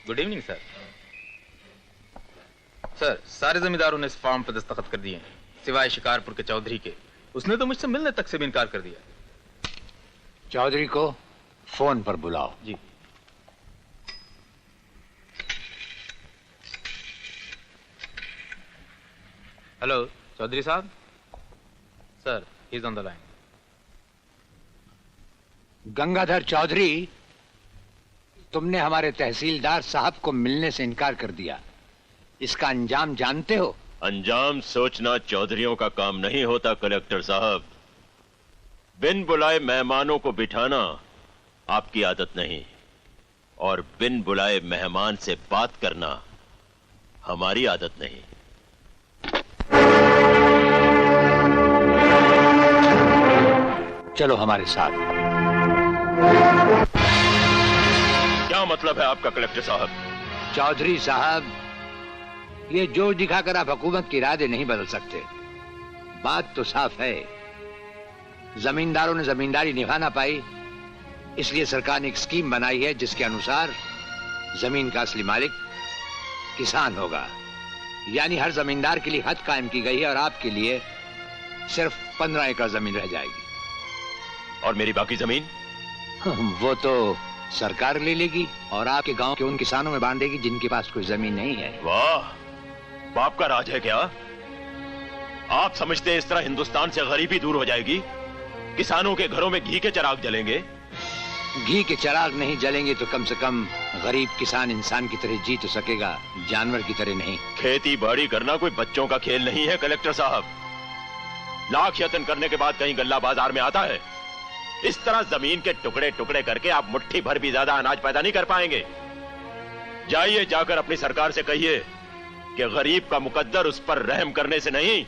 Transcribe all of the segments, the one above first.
Good evening sir. Sir, सारे जमींदारों ने इस फॉर्म पर दस्तखत कर दिए हैं, सिवाय शिकारपुर के चौधरी के। उसने तो मुझसे मिलने तक से भी इनकार कर दिया। चौधरी को फोन पर बुलाओ। जी। हेलो चौधरी साहब। Sir, he is on the line. Gangadhar Chaudhary, तुमने हमारे तहसीलदार साहब को मिलने से इनकार कर दिया। इसका अंजाम जानते हो? अंजाम सोचना चौधरियों का काम नहीं होता कलेक्टर साहब। बिन बुलाए मेहमानों को बिठाना आपकी आदत नहीं, और बिन बुलाए मेहमान से बात करना हमारी आदत नहीं। चलो हमारे साथ। क्या मतलब है आपका कलेक्टर साहब? चौधरी साहब, ये जोर दिखाकर आप हुकूमत के इरादे नहीं बदल सकते। बात तो साफ है, जमींदारों ने जमींदारी निभा ना पाई, इसलिए सरकार ने एक स्कीम बनाई है जिसके अनुसार जमीन का असली मालिक किसान होगा। यानी हर जमींदार के लिए हद कायम की गई है और आपके लिए सिर्फ 15 एकड़ जमीन रह जाएगी। और मेरी बाकी जमीन? वो तो सरकार ले लेगी और आपके गांव के उन किसानों में बांटेगी जिनके पास कोई जमीन नहीं है। वाह, बाप का राज है क्या? आप समझते हैं इस तरह हिंदुस्तान से गरीबी दूर हो जाएगी? किसानों के घरों में घी के चिराग जलेंगे? घी के चिराग नहीं जलेंगे तो कम से कम गरीब किसान इंसान की तरह जी तो सकेगा, जानवर की तरह नहीं। खेती बाड़ी करना कोई बच्चों का खेल नहीं है कलेक्टर साहब। लाख यत्न करने के बाद कहीं गल्ला बाजार में आता है? इस तरह जमीन के टुकड़े टुकड़े करके आप मुट्ठी भर भी ज्यादा अनाज पैदा नहीं कर पाएंगे। जाइए, जाकर अपनी सरकार से कहिए कि गरीब का मुकद्दर उस पर रहम करने से नहीं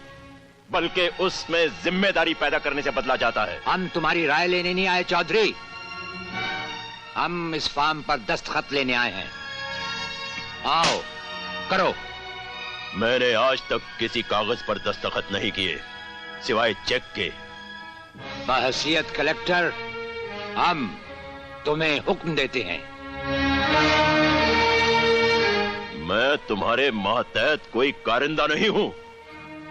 बल्कि उसमें जिम्मेदारी पैदा करने से बदला जाता है। हम तुम्हारी राय लेने नहीं आए चौधरी, हम इस फार्म पर दस्तखत लेने आए हैं। आओ करो। मैंने आज तक किसी कागज पर दस्तखत नहीं किए सिवाय चेक के। बहैसियत कलेक्टर हम तुम्हें हुक्म देते हैं। मैं तुम्हारे मातहत कोई कारिंदा नहीं हूं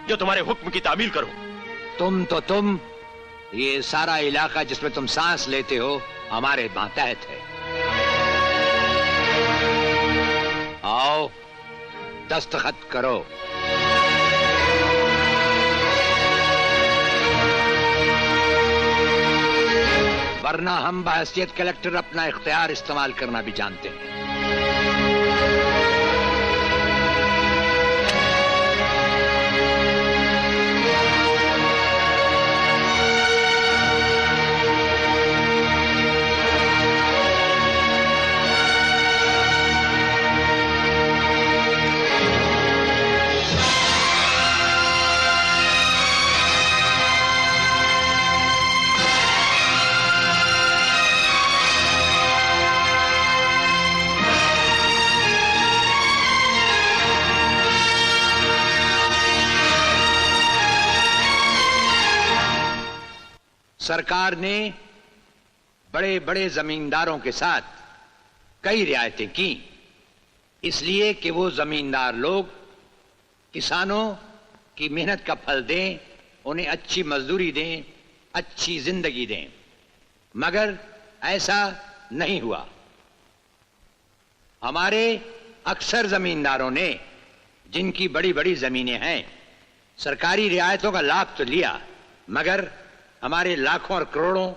जो तुम्हारे हुक्म की तामील करूं। तुम ये सारा इलाका जिसमें तुम सांस लेते हो हमारे मातहत है। आओ दस्तखत करो। वरना हम बहैसियत कलेक्टर अपना इख्तियार इस्तेमाल करना भी जानते हैं। सरकार ने बड़े बड़े जमींदारों के साथ कई रियायतें की, इसलिए कि वो जमींदार लोग किसानों की मेहनत का फल दें, उन्हें अच्छी मजदूरी दें, अच्छी जिंदगी दें। मगर ऐसा नहीं हुआ। हमारे अक्सर जमींदारों ने, जिनकी बड़ी बड़ी जमीनें हैं, सरकारी रियायतों का लाभ तो लिया, मगर हमारे लाखों और करोड़ों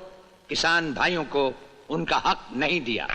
किसान भाइयों को उनका हक नहीं दिया।